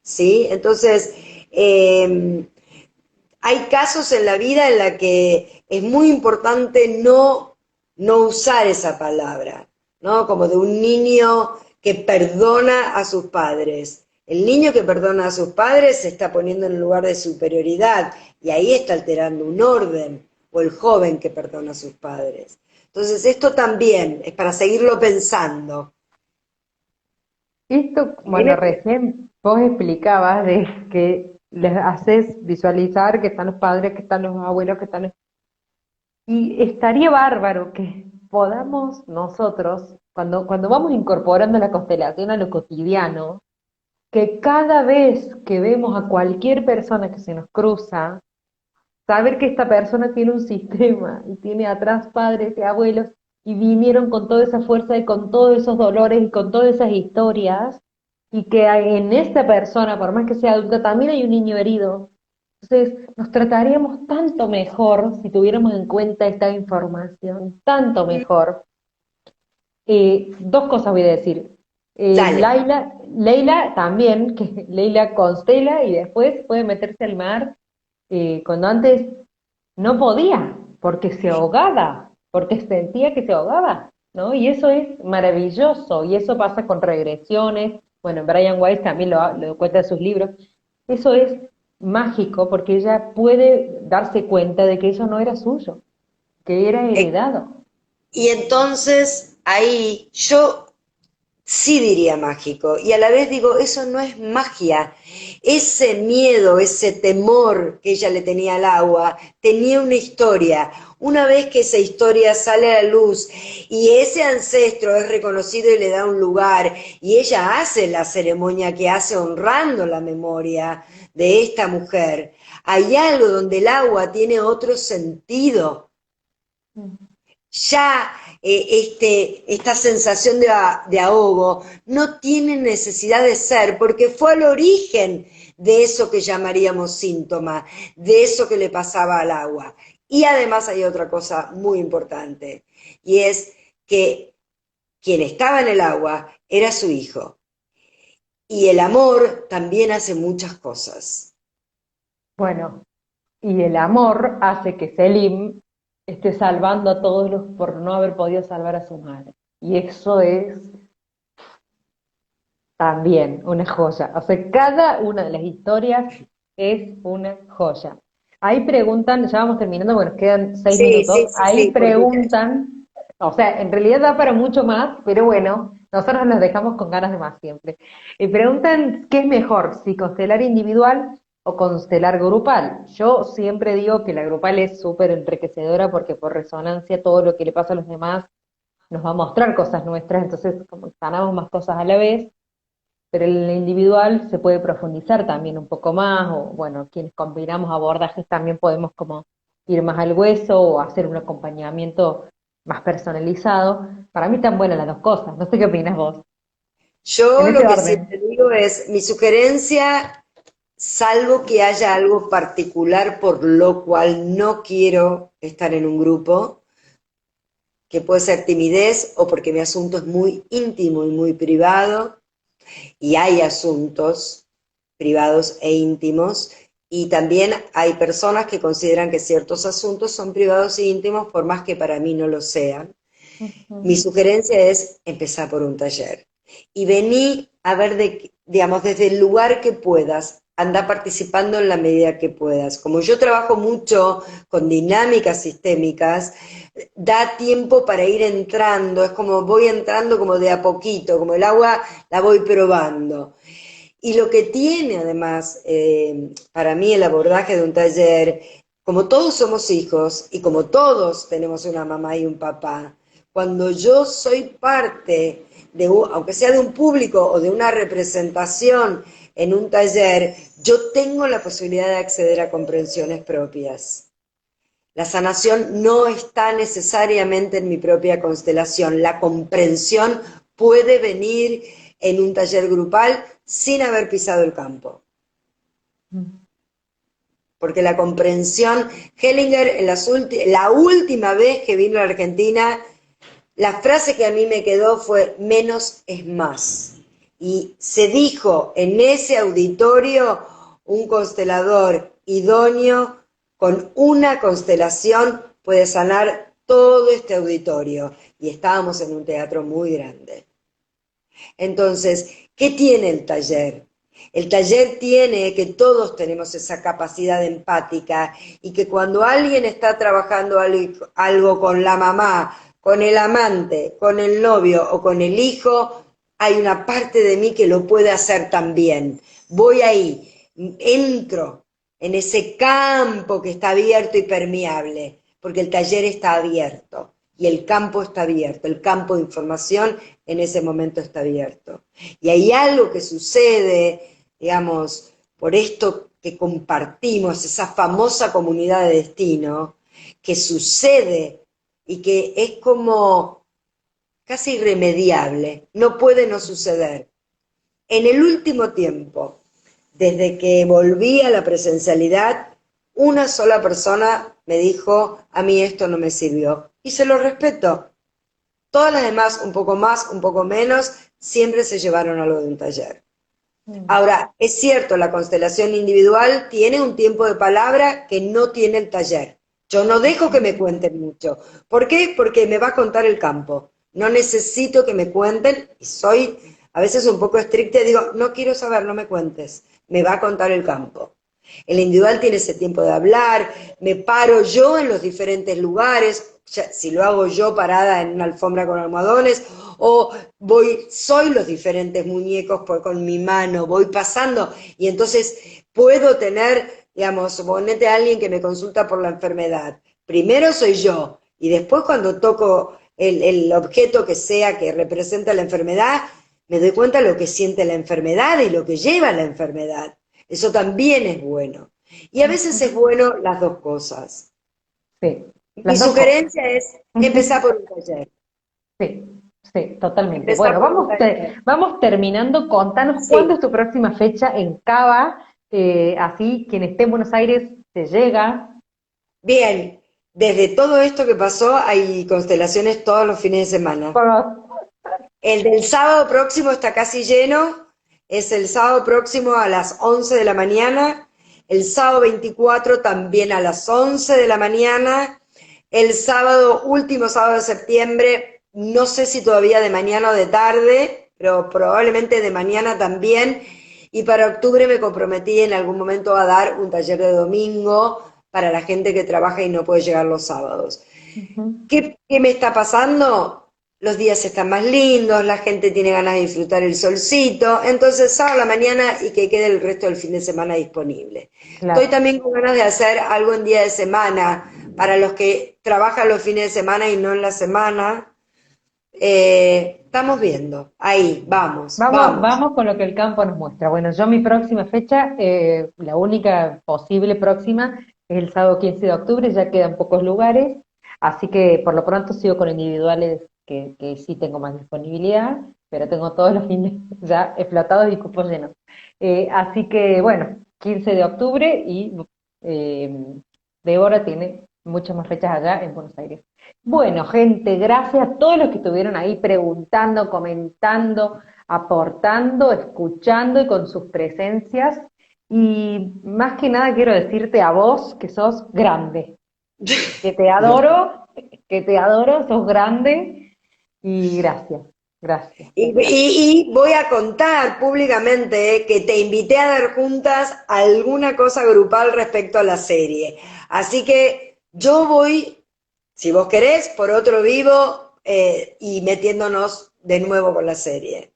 ¿sí? Entonces, eh, hay casos en la vida en la que es muy importante no usar esa palabra, ¿no? Como de un niño que perdona a sus padres. El niño que perdona a sus padres se está poniendo en un lugar de superioridad y ahí está alterando un orden, o el joven que perdona a sus padres. Entonces esto también es para seguirlo pensando. Esto, En bueno, recién vos explicabas de que les haces visualizar que están los padres, que están los abuelos, que están... Y estaría bárbaro que podamos nosotros, cuando vamos incorporando la constelación a lo cotidiano, que cada vez que vemos a cualquier persona que se nos cruza, saber que esta persona tiene un sistema y tiene atrás padres y abuelos y vinieron con toda esa fuerza y con todos esos dolores y con todas esas historias, y que en esta persona, por más que sea adulta, también hay un niño herido. Entonces, nos trataríamos tanto mejor si tuviéramos en cuenta esta información, tanto mejor. Dos cosas voy a decir. Dale. Leila también, que Leila constela y después puede meterse al mar, cuando antes no podía, porque se ahogaba, porque sentía que se ahogaba, ¿no? Y eso es maravilloso, y eso pasa con regresiones. Bueno, Brian Weiss también lo cuenta en sus libros. Eso es mágico porque ella puede darse cuenta de que eso no era suyo, que era heredado. Y entonces ahí yo sí diría mágico, y a la vez digo, eso no es magia. Ese miedo, ese temor que ella le tenía al agua, tenía una historia. Una vez que esa historia sale a la luz y ese ancestro es reconocido y le da un lugar, y ella hace la ceremonia que hace honrando la memoria de esta mujer, hay algo donde el agua tiene otro sentido. Ya esta sensación de ahogo no tiene necesidad de ser, porque fue al origen de eso que llamaríamos síntoma, de eso que le pasaba al agua. Y además hay otra cosa muy importante, y es que quien estaba en el agua era su hijo. Y el amor también hace muchas cosas. Bueno, y el amor hace que Selim esté salvando a todos los por no haber podido salvar a su madre. Y eso es también una joya. O sea, cada una de las historias es una joya. Ahí preguntan, ya vamos terminando, bueno, quedan seis Sí, sí, minutos. sí, Ahí sí, porque preguntan, o sea, en realidad da para mucho más, pero bueno, nosotros nos dejamos con ganas de más siempre. Y preguntan qué es mejor, si constelar individual o constelar grupal. Yo siempre digo que la grupal es súper enriquecedora porque por resonancia todo lo que le pasa a los demás nos va a mostrar cosas nuestras, entonces como sanamos más cosas a la vez, pero en el individual se puede profundizar también un poco más, o bueno, quienes combinamos abordajes también podemos como ir más al hueso o hacer un acompañamiento más personalizado. Para mí están buenas las dos cosas, no sé qué opinas vos, en yo ese lo que orden. siempre digo es, mi sugerencia, salvo que haya algo particular por lo cual no quiero estar en un grupo, que puede ser timidez o porque mi asunto es muy íntimo y muy privado, y hay asuntos privados e íntimos, y también hay personas que consideran que ciertos asuntos son privados e íntimos por más que para mí no lo sean. Mi Ujú. sugerencia es empezar por un taller y vení a ver, digamos, desde el lugar que puedas, anda participando en la medida que puedas. Como yo trabajo mucho con dinámicas sistémicas, da tiempo para ir entrando, es como voy entrando como de a poquito, como el agua la voy probando. Y lo que tiene además, para mí, el abordaje de un taller, como todos somos hijos y como todos tenemos una mamá y un papá, cuando yo soy parte aunque sea de un público o de una representación en un taller, yo tengo la posibilidad de acceder a comprensiones propias. La sanación no está necesariamente en mi propia constelación. La comprensión puede venir en un taller grupal sin haber pisado el campo. porque la comprensión, Hellinger, la última vez que vino a la Argentina, la frase que a mí me quedó fue, menos es más. Y se dijo en ese auditorio, un constelador idóneo con una constelación puede sanar todo este auditorio. Y estábamos en un teatro muy grande. Entonces, ¿qué tiene el taller? El taller tiene que todos tenemos esa capacidad empática y que cuando alguien está trabajando algo con la mamá, con el amante, con el novio o con el hijo, hay una parte de mí que lo puede hacer también. Voy ahí, entro en ese campo que está abierto y permeable, porque el taller está abierto y el campo está abierto, el campo de información en ese momento está abierto. Y hay algo que sucede, digamos, por esto que compartimos, esa famosa comunidad de destino, que sucede y que es como casi irremediable, no puede no suceder. En el último tiempo, desde que volví a la presencialidad, una sola persona me dijo, a mí esto no me sirvió. Y se lo respeto. Todas las demás, un poco más, un poco menos, siempre se llevaron algo de un taller. Ahora, es cierto, la constelación individual tiene un tiempo de palabra que no tiene el taller. Yo no dejo que me cuenten mucho. ¿Por qué? Porque me va a contar el campo. No necesito que me cuenten, y soy a veces un poco estricta y digo, no quiero saber, no me cuentes. Me va a contar el campo. El individual tiene ese tiempo de hablar, me paro yo en los diferentes lugares, si lo hago yo parada en una alfombra con almohadones, o soy los diferentes muñecos con mi mano, voy pasando, y entonces puedo tener, digamos, suponete a alguien que me consulta por la enfermedad. Primero soy yo, y después cuando toco el objeto que sea que representa la enfermedad, me doy cuenta de lo que siente la enfermedad y lo que lleva la enfermedad. Eso también es bueno. Y a veces es bueno las dos cosas. Sí, Mi las dos cosas. sugerencia es empezar por un taller. Sí, sí, totalmente. Empezar Bueno, por un taller. vamos terminando. Contanos cuándo Sí, es tu próxima fecha en Cava, así quien esté en Buenos Aires se llega. bien. Desde todo esto que pasó, hay constelaciones todos los fines de semana. Bueno, El del sábado próximo está casi lleno. Es el sábado próximo a las 11 de la mañana. El sábado 24 también a las 11 de la mañana. El sábado, último sábado de septiembre, no sé si todavía de mañana o de tarde, pero probablemente de mañana también. Y para octubre me comprometí en algún momento a dar un taller de domingo para la gente que trabaja y no puede llegar los sábados. ujú. ¿Qué me está pasando? Los días están más lindos, la gente tiene ganas de disfrutar el solcito, entonces sábado a la mañana y que quede el resto del fin de semana disponible. Estoy Claro. también con ganas de hacer algo en día de semana para los que trabajan los fines de semana y no en la semana. Estamos viendo, ahí, vamos, vamos. Vamos con lo que el campo nos muestra. Bueno, yo mi próxima fecha, la única posible próxima, es el sábado 15 de octubre, ya quedan pocos lugares, así que por lo pronto sigo con individuales que sí tengo más disponibilidad, pero tengo todos los fines ya explotados y cupos llenos. Así que bueno, 15 de octubre y eh, Débora tiene muchas más fechas allá en Buenos Aires. Bueno, gente, gracias a todos los que estuvieron ahí preguntando, comentando, aportando, escuchando y con sus presencias. Y más que nada quiero decirte a vos que sos grande, que te adoro, sos grande y gracias, gracias. Y voy a contar públicamente que te invité a dar juntas alguna cosa grupal respecto a la serie. Así que yo voy, si vos querés, por otro vivo y metiéndonos de nuevo con la serie.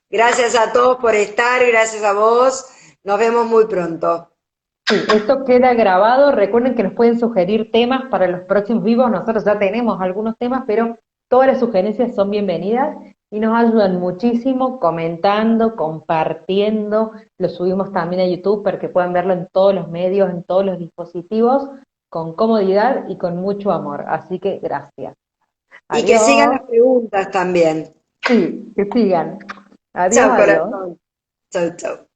Gracias a todos por estar, gracias a vos. Nos vemos muy pronto. Sí, esto queda grabado. Recuerden que nos pueden sugerir temas para los próximos vivos. Nosotros ya tenemos algunos temas, pero todas las sugerencias son bienvenidas y nos ayudan muchísimo comentando, compartiendo. Lo subimos también a YouTube para que puedan verlo en todos los medios, en todos los dispositivos, con comodidad y con mucho amor. Así que gracias. Y que sigan Adiós. las preguntas también. Sí, que sigan. Adiós, Chao, adiós. corazón. Chau, chau.